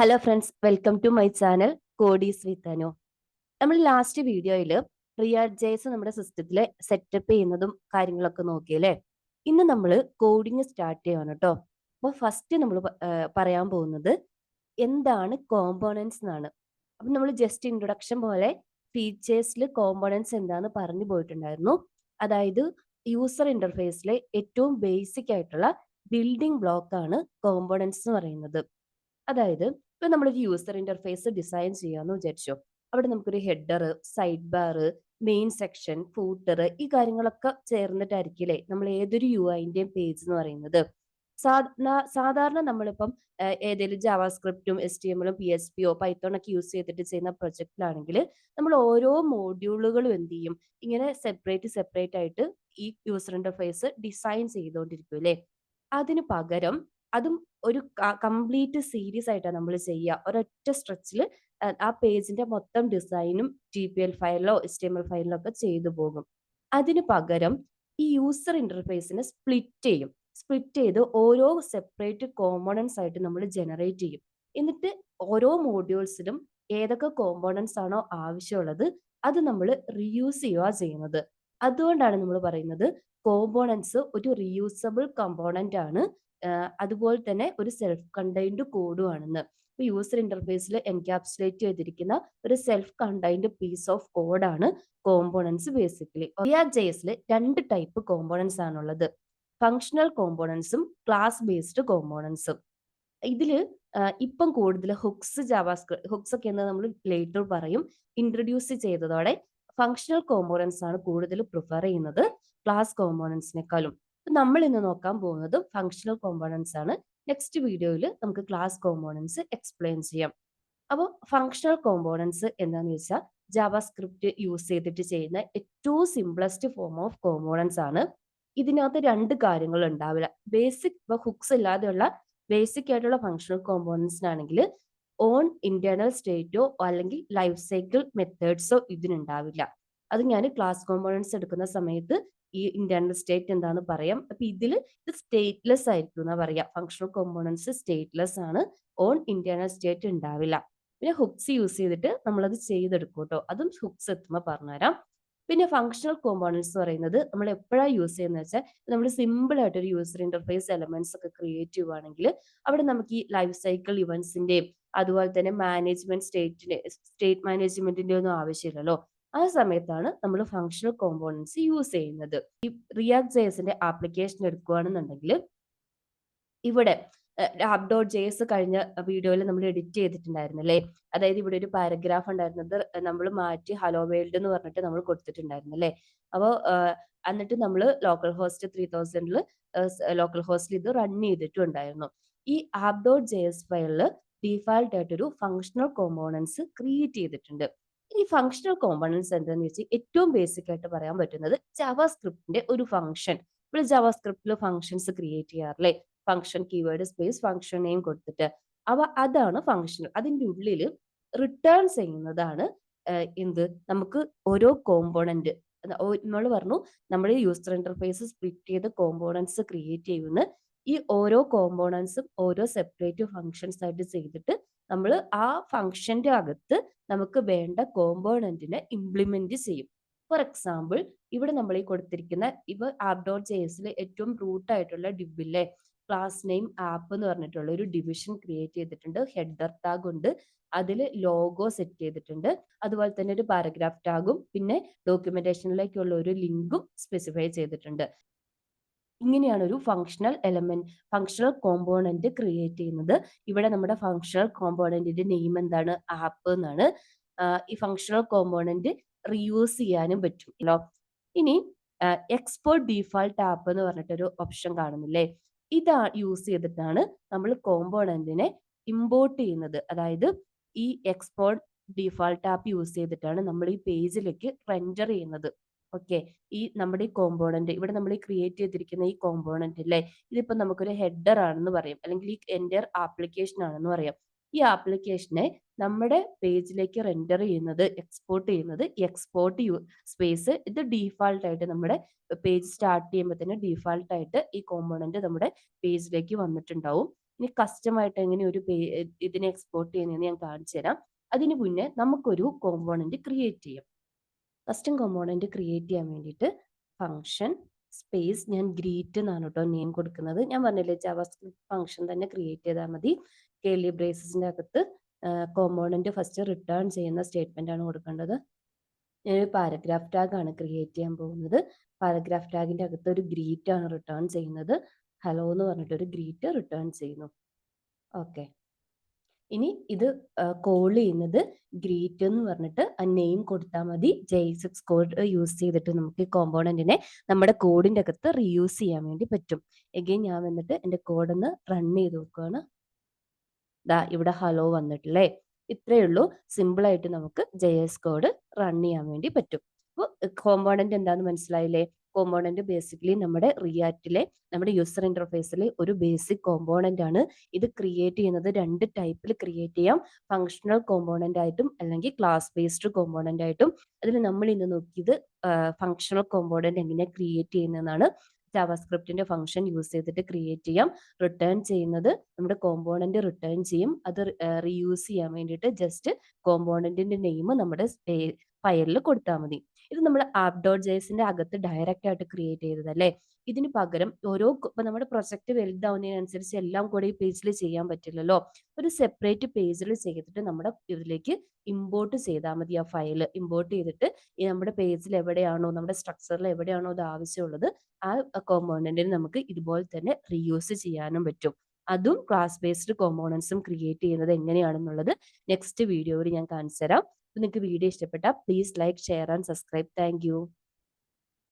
Hello friends, welcome to my channel codies with Anu. നമ്മൾ last വീഡിയോയിൽ react ജേസ് നമ്മുടെ സിസ്റ്റത്തിൽ സെറ്റപ്പ് ചെയ്യുന്നതും കാര്യങ്ങളൊക്കെ നോക്കിയല്ലേ. ഇന്ന് നമ്മൾ കോഡിങ് സ്റ്റാർട്ട് ചെയ്യാണ് കേട്ടോ. അപ്പോൾ ഫസ്റ്റ് നമ്മൾ പറയാൻ പോകുന്നത് എന്താണ് കോമ്പോണൻസ് എന്നാണ്. അപ്പം നമ്മൾ ജസ്റ്റ് ഇൻട്രൊഡക്ഷൻ പോലെ ഫീച്ചേഴ്സിൽ കോമ്പോണൻസ് എന്താന്ന് പറഞ്ഞു പോയിട്ടുണ്ടായിരുന്നു. അതായത് യൂസർ ഇന്റർഫേസിലെ ഏറ്റവും ബേസിക് ആയിട്ടുള്ള ബിൽഡിംഗ് ബ്ലോക്ക് ആണ് കോമ്പോണൻസ് എന്ന് പറയുന്നത്. അതായത് ഇപ്പൊ നമ്മളൊരു യൂസർ ഇന്റർഫേസ് ഡിസൈൻ ചെയ്യാന്ന് വിചാരിച്ചോ. അവിടെ നമുക്കൊരു header, side bar, main section, footer, ഈ കാര്യങ്ങളൊക്കെ ചേർന്നിട്ടായിരിക്കില്ലേ നമ്മൾ ഏതൊരു യു ഐന്റെയും പേജ് എന്ന് പറയുന്നത്. സാധാരണ നമ്മളിപ്പം ഏതെങ്കിലും ജാവാസ്ക്രിപ്റ്റും HTML-ഉം PHP-യോ പൈത്തോൺ ഒക്കെ യൂസ് ചെയ്തിട്ട് ചെയ്യുന്ന പ്രൊജക്റ്റിലാണെങ്കിൽ നമ്മൾ ഓരോ മോഡ്യൂളുകളും എന്ത് ചെയ്യും, ഇങ്ങനെ സെപ്പറേറ്റ് സെപ്പറേറ്റ് ആയിട്ട് ഈ യൂസർ ഇന്റർഫേസ് ഡിസൈൻ ചെയ്തുകൊണ്ടിരിക്കും അല്ലേ. അതിന് പകരം അതും ഒരു കംപ്ലീറ്റ് സീരീസ് ആയിട്ടാണ് നമ്മൾ ചെയ്യുക. ഒരൊറ്റ സ്ട്രെച്ചിൽ ആ പേജിന്റെ മൊത്തം ഡിസൈനും TPL ഫയലിലോ HTML ഫയലിലോ ഒക്കെ ചെയ്തു പോകും. അതിന് പകരം ഈ യൂസർ ഇന്റർഫേസിനെ സ്പ്ലിറ്റ് ചെയ്യും. സ്പ്ലിറ്റ് ചെയ്ത് ഓരോ സെപ്പറേറ്റ് കോമ്പോണൻസ് ആയിട്ട് നമ്മൾ ജനറേറ്റ് ചെയ്യും. എന്നിട്ട് ഓരോ മോഡ്യൂൾസിലും ഏതൊക്കെ കോമ്പോണൻസ് ആണോ ആവശ്യമുള്ളത് അത് നമ്മൾ റീയൂസ് ചെയ്യുക ചെയ്യുന്നത്. അതുകൊണ്ടാണ് നമ്മൾ പറയുന്നത് കോമ്പോണൻസ് ഒരു റീയൂസബിൾ കമ്പോണന്റ് ആണ്. അതുപോലെ തന്നെ ഒരു സെൽഫ് കണ്ടെയ്ൻഡ് കോഡും ആണെന്ന്. ഇപ്പൊ യൂസർ ഇന്റർഫേസിൽ എൻക്യാപ്സുലേറ്റ് ചെയ്തിരിക്കുന്ന ഒരു സെൽഫ് കണ്ടെയ്ൻഡ് പീസ് ഓഫ് കോഡാണ് കോമ്പോണൻസ് ബേസിക്കലി. റിയാക്ട് ജെഎസിൽ രണ്ട് ടൈപ്പ് കോമ്പോണൻസ് ആണുള്ളത്. ഫങ്ഷണൽ കോമ്പോണൻസും ക്ലാസ് ബേസ്ഡ് കോമ്പോണൻസും. ഇതില് ഇപ്പം കൂടുതൽ ഹുക്സ് ഒക്കെ എന്ന് നമ്മൾ ലേറ്റർ പറയും. ഇൻട്രൊഡ്യൂസ് ചെയ്തതോടെ ഫങ്ഷണൽ കോമ്പോണൻസ് ആണ് കൂടുതൽ പ്രിഫർ ചെയ്യുന്നത് ക്ലാസ് കോമ്പോണൻസിനെക്കാളും. നമ്മൾ ഇന്ന് നോക്കാൻ പോകുന്നത് ഫങ്ഷണൽ കോമ്പോണൻസ് ആണ്. നെക്സ്റ്റ് വീഡിയോയിൽ നമുക്ക് ക്ലാസ് കോമ്പോണൻസ് എക്സ്പ്ലെയിൻ ചെയ്യാം. അപ്പോൾ ഫങ്ഷണൽ കോമ്പോണൻസ് എന്താണെന്ന് വെച്ചാൽ ജാവാസ്ക്രിപ്റ്റ് യൂസ് ചെയ്തിട്ട് ചെയ്യുന്ന ഏറ്റവും സിംപ്ലസ്റ്റ് ഫോം ഓഫ് കോമ്പോണൻസ് ആണ്. ഇതിനകത്ത് രണ്ട് കാര്യങ്ങൾ ഉണ്ടാവില്ല. ബേസിക് ഇപ്പൊ ഹുക്സ് ഇല്ലാതെയുള്ള ബേസിക് ആയിട്ടുള്ള ഫങ്ഷണൽ കോമ്പോണൻസിനാണെങ്കിൽ ഓൺ ഇന്റേണൽ സ്റ്റേറ്റോ അല്ലെങ്കിൽ ലൈഫ് സൈക്കിൾ മെത്തേഡ്സോ ഇതിനുണ്ടാവില്ല. അത് ഞാൻ ക്ലാസ് കോമ്പോണൻസ് എടുക്കുന്ന സമയത്ത് ഈ ഇന്റേണൽ സ്റ്റേറ്റ് എന്താന്ന് പറയാം. അപ്പൊ ഇത് സ്റ്റേറ്റ്ലെസ് ആയിരിക്കും എന്നാ പറയാ. ഫങ്ഷണൽ കോമ്പോണൻസ് സ്റ്റേറ്റ്ലെസ് ആണ്, ഓൺ ഇന്റേണൽ സ്റ്റേറ്റ് ഉണ്ടാവില്ല. പിന്നെ ഹുക്സ് യൂസ് ചെയ്തിട്ട് നമ്മളത് ചെയ്തെടുക്കും കേട്ടോ. അതും ഹുക്സ് എത്തുമ്പോൾ പറഞ്ഞുതരാം. പിന്നെ ഫങ്ഷണൽ കോമ്പോണൻസ് എന്ന് പറയുന്നത് നമ്മൾ എപ്പോഴാണ് യൂസ് ചെയ്യുന്നത് വെച്ചാൽ നമ്മൾ സിമ്പിൾ ആയിട്ട് ഒരു യൂസർ ഇന്റർഫേസ് എലമെന്റ്സ് ഒക്കെ ക്രിയേറ്റ് ചെയ്യുവാണെങ്കിൽ അവിടെ നമുക്ക് ഈ ലൈഫ് സൈക്കിൾ ഇവന്റ്സിന്റെയും അതുപോലെ തന്നെ സ്റ്റേറ്റ് മാനേജ്മെന്റിന്റെ ഒന്നും ആവശ്യമില്ലല്ലോ. ആ സമയത്താണ് നമ്മൾ ഫങ്ഷണൽ കോമ്പോണൻസ് യൂസ് ചെയ്യുന്നത്. ഈ റിയാക്ട് ജെഎസിന്റെ ആപ്ലിക്കേഷൻ എടുക്കുകയാണെന്നുണ്ടെങ്കിൽ ഇവിടെ ആപ്പ് ഡോട്ട് ജെഎസ് കഴിഞ്ഞ വീഡിയോയിൽ നമ്മൾ എഡിറ്റ് ചെയ്തിട്ടുണ്ടായിരുന്നല്ലേ. അതായത് ഇവിടെ ഒരു പാരഗ്രാഫ് ഉണ്ടായിരുന്നത് നമ്മൾ മാറ്റി ഹലോ വേൾഡ് എന്ന് പറഞ്ഞിട്ട് നമ്മൾ കൊടുത്തിട്ടുണ്ടായിരുന്നല്ലേ. അപ്പോൾ എന്നിട്ട് നമ്മൾ ലോക്കൽ ഹോസ്റ്റ് 3000 ലോക്കൽ ഹോസ്റ്റിൽ ഇത് റൺ ചെയ്തിട്ടുണ്ടായിരുന്നു. ഈ ആപ്പ് ഡോട്ട് ജെഎസ് ഫയലിൽ ഡീഫാൾട്ട് ആയിട്ടൊരു ഫങ്ഷണൽ കോമ്പോണൻസ് ക്രിയേറ്റ് ചെയ്തിട്ടുണ്ട്. ഈ ഫങ്ഷണൽ കോമ്പോണൻസ് എന്താണെന്ന് വെച്ചാൽ ഏറ്റവും ബേസിക് ആയിട്ട് പറയാൻ പറ്റുന്നത് ജാവാസ്ക്രിപ്റ്റിന്റെ ഒരു ഫംഗ്ഷൻ. ഇപ്പോൾ ജാവാസ്ക്രിപ്റ്റിൽ ഫംഗ്ഷൻസ് ക്രിയേറ്റ് ചെയ്യാറില്ലേ, function keyword space function name കൊടുത്തിട്ട്. അതാണ് ഫംഗ്ഷൻ. അതിൻ്റെ ഉള്ളിൽ റിട്ടേൺ ചെയ്യുന്നതാണ് എന്ത്, നമുക്ക് ഓരോ കോമ്പോണന്റ്. നമ്മൾ പറഞ്ഞു നമ്മൾ യൂസർ ഇന്റർഫേസ് സ്പ്ലിറ്റ് ചെയ്ത് കോമ്പോണൻസ് ക്രിയേറ്റ് ചെയ്യുന്ന ഈ ഓരോ കോമ്പോണൻസും ഓരോ സെപ്പറേറ്റ് ഫങ്ഷൻസ് ആയിട്ട് ചെയ്തിട്ട് നമ്മൾ ആ ഫംഗ്ഷന്റെ അകത്ത് നമുക്ക് വേണ്ട കോമ്പോണന്റിനെ ഇംപ്ലിമെന്റ് ചെയ്യും. ഫോർ എക്സാമ്പിൾ ഇവിടെ നമ്മൾ ഈ കൊടുത്തിരിക്കുന്ന ആപ്പ് ഡോട്ട് ജെഎസിൽ ഏറ്റവും റൂട്ട് ആയിട്ടുള്ള ഡിബിലെ ക്ലാസ് നെയിം ആപ്പ് എന്ന് പറഞ്ഞിട്ടുള്ള ഒരു ഡിവിഷൻ ക്രിയേറ്റ് ചെയ്തിട്ടുണ്ട്. ഹെഡർ ടാഗ് ഉണ്ട്, അതിൽ ലോഗോ സെറ്റ് ചെയ്തിട്ടുണ്ട്, അതുപോലെ തന്നെ ഒരു പാരഗ്രാഫ് ടാഗും പിന്നെ ഡോക്യുമെന്റേഷനിലേക്കുള്ള ഒരു ലിങ്കും സ്പെസിഫൈ ചെയ്തിട്ടുണ്ട്. ഇങ്ങനെയാണ് ഒരു ഫങ്ഷണൽ കോമ്പോണന്റ് ക്രിയേറ്റ് ചെയ്യുന്നത്. ഇവിടെ നമ്മുടെ ഫങ്ഷണൽ കോമ്പോണന്റിന്റെ നെയിം എന്താണ്, ആപ്പ് എന്നാണ്. ഈ ഫങ്ഷണൽ കോമ്പോണന്റ് റീയൂസ് ചെയ്യാനും പറ്റുമല്ലോ. ഇനി എക്സ്പോർട്ട് ഡീഫാൾട്ട് ആപ്പ് എന്ന് പറഞ്ഞിട്ടൊരു ഓപ്ഷൻ കാണുന്നില്ലേ. ഇതാ യൂസ് ചെയ്തിട്ടാണ് നമ്മൾ കോമ്പോണന്റിനെ ഇമ്പോർട്ട് ചെയ്യുന്നത്. അതായത് ഈ എക്സ്പോർട്ട് ഡീഫാൾട്ട് ആപ്പ് യൂസ് ചെയ്തിട്ടാണ് നമ്മൾ ഈ പേജിലേക്ക് റെൻഡർ ചെയ്യുന്നത്. ഓക്കെ, ഈ നമ്മുടെ ഈ കോമ്പോണന്റ് ഇവിടെ നമ്മൾ ക്രിയേറ്റ് ചെയ്തിരിക്കുന്ന ഈ കോമ്പോണന്റ് അല്ലേ, ഇതിപ്പോ നമുക്കൊരു ഹെഡർ ആണെന്ന് പറയാം, അല്ലെങ്കിൽ ഈ എൻ്റർ ആപ്ലിക്കേഷൻ ആണെന്ന് പറയാം. ഈ ആപ്ലിക്കേഷനെ നമ്മുടെ പേജിലേക്ക് റെൻഡർ ചെയ്യുന്നത്, എക്സ്പോർട്ട് ചെയ്യുന്നത് എക്സ്പോർട്ട് സ്പേസ് ഇത് ഡീഫാൾട്ട് ആയിട്ട് നമ്മുടെ പേജ് സ്റ്റാർട്ട് ചെയ്യുമ്പോൾ തന്നെ ഡീഫാൾട്ട് ആയിട്ട് ഈ കോമ്പോണന്റ് നമ്മുടെ പേജിലേക്ക് വന്നിട്ടുണ്ടാവും. ഇനി കസ്റ്റമായിട്ട് എങ്ങനെ ഇതിനെ എക്സ്പോർട്ട് ചെയ്യുന്നതെന്ന് ഞാൻ കാണിച്ചു തരാം. അതിന് മുന്നേ നമുക്കൊരു കോമ്പോണന്റ് ക്രിയേറ്റ് ചെയ്യാം. കസ്റ്റം കോമ്പോണന്റ് ക്രിയേറ്റ് ചെയ്യാൻ വേണ്ടിയിട്ട് ഫംഗ്ഷൻ സ്പേസ് ഞാൻ ഗ്രീറ്റ് എന്നാണ് കേട്ടോ നെയിം കൊടുക്കുന്നത്. ഞാൻ പറഞ്ഞില്ലേ ജാവാസ്ക്രിപ്റ്റ് ഫംഗ്ഷൻ തന്നെ ക്രിയേറ്റ് ചെയ്താൽ മതി. കേർലി ബ്രേസസിന്റെ അകത്ത് കോമ്പോണന്റ് ഫസ്റ്റ് റിട്ടേൺ ചെയ്യുന്ന സ്റ്റേറ്റ്മെന്റ് ആണ് കൊടുക്കേണ്ടത്. ഞാനൊരു പാരഗ്രാഫ് ടാഗ് ആണ് ക്രിയേറ്റ് ചെയ്യാൻ പോകുന്നത്. പാരഗ്രാഫ് ടാഗിന്റെ അകത്ത് ഒരു ഗ്രീറ്റ് ആണ് റിട്ടേൺ ചെയ്യുന്നത്. ഹലോ എന്ന് പറഞ്ഞിട്ട് ഒരു ഗ്രീറ്റ് റിട്ടേൺ ചെയ്യുന്നു. ഓക്കെ, ഇനി ഇത് കോൾ ചെയ്യുന്നത് ഗ്രീറ്റ് എന്ന് പറഞ്ഞിട്ട് ആ നെയിം കൊടുത്താൽ മതി. JSX കോഡ് യൂസ് ചെയ്തിട്ട് നമുക്ക് ഈ കോമ്പോണന്റിനെ നമ്മുടെ കോഡിന്റെ അകത്ത് റീയൂസ് ചെയ്യാൻ വേണ്ടി പറ്റും. എഗെയിൻ ഞാൻ വന്നിട്ട് എൻ്റെ കോഡൊന്ന് റൺ ചെയ്ത് നോക്കുകയാണ്. ദാ ഇവിടെ ഹലോ വന്നിട്ടില്ലേ? ഇത്രയേ ഉള്ളൂ. സിമ്പിൾ ആയിട്ട് നമുക്ക് JS കോഡ് റൺ ചെയ്യാൻ വേണ്ടി പറ്റും. അപ്പോൾ കോമ്പോണന്റ് എന്താണെന്ന് മനസ്സിലായില്ലേ? കോമ്പോണന്റ് ബേസിക്കലി നമ്മുടെ റിയാക്റ്റിലെ നമ്മുടെ യൂസർ ഇന്റർഫേസിലെ ഒരു ബേസിക് കോമ്പോണന്റ് ആണ്. ഇത് ക്രിയേറ്റ് ചെയ്യുന്നത് 2 ടൈപ്പിൽ ക്രിയേറ്റ് ചെയ്യാം. ഫങ്ഷണൽ കോമ്പോണന്റ് ആയിട്ടും അല്ലെങ്കിൽ ക്ലാസ് ബേസ്ഡ് കോമ്പോണന്റ് ആയിട്ടും. അതിൽ നമ്മൾ ഇന്ന് നോക്കിയത് ഫങ്ഷണൽ കോമ്പോണന്റ് എങ്ങനെ ക്രിയേറ്റ് ചെയ്യുന്നതെന്നാണ്. ജാവാസ്ക്രിപ്റ്റിന്റെ ഫംഗ്ഷൻ യൂസ് ചെയ്തിട്ട് ക്രിയേറ്റ് ചെയ്യാം. റിട്ടേൺ ചെയ്യുന്നത് നമ്മുടെ കോമ്പോണന്റ് റിട്ടേൺ ചെയ്യും. അത് റീയൂസ് ചെയ്യാൻ വേണ്ടിയിട്ട് ജസ്റ്റ് കോമ്പോണന്റിന്റെ നെയിം നമ്മുടെ ഫയലിൽ കൊടുത്താൽ മതി. ഇത് നമ്മൾ app.jsന്റെ അകത്ത് ഡയറക്റ്റ് ആയിട്ട് ക്രിയേറ്റ് ചെയ്തതല്ലേ. ഇതിന് പകരം ഇപ്പൊ നമ്മുടെ പ്രൊജക്ട് വലുതാവുന്നതിനനുസരിച്ച് എല്ലാം കൂടെ ഈ പേജിൽ ചെയ്യാൻ പറ്റില്ലല്ലോ. ഒരു സെപ്പറേറ്റ് പേജിൽ ചെയ്തിട്ട് നമ്മുടെ ഇതിലേക്ക് ഇമ്പോർട്ട് ചെയ്താൽ മതി. ആ ഫയൽ ഇമ്പോർട്ട് ചെയ്തിട്ട് ഈ നമ്മുടെ പേജിൽ എവിടെയാണോ നമ്മുടെ സ്ട്രക്ചറിൽ എവിടെയാണോ അത് ആവശ്യമുള്ളത് ആ കോമ്പോണന്റിന് നമുക്ക് ഇതുപോലെ തന്നെ റീയൂസ് ചെയ്യാനും പറ്റും. അതും ക്ലാസ് ബേസ്ഡ് കോമ്പോണൻസും ക്രിയേറ്റ് ചെയ്യുന്നത് എങ്ങനെയാണെന്നുള്ളത് നെക്സ്റ്റ് വീഡിയോയിൽ ഞാൻ കാണിച്ചു തരാം. നിങ്ങൾക്ക് വീഡിയോ ഇഷ്ടപ്പെട്ടാൽ please like, share and subscribe. Thank you.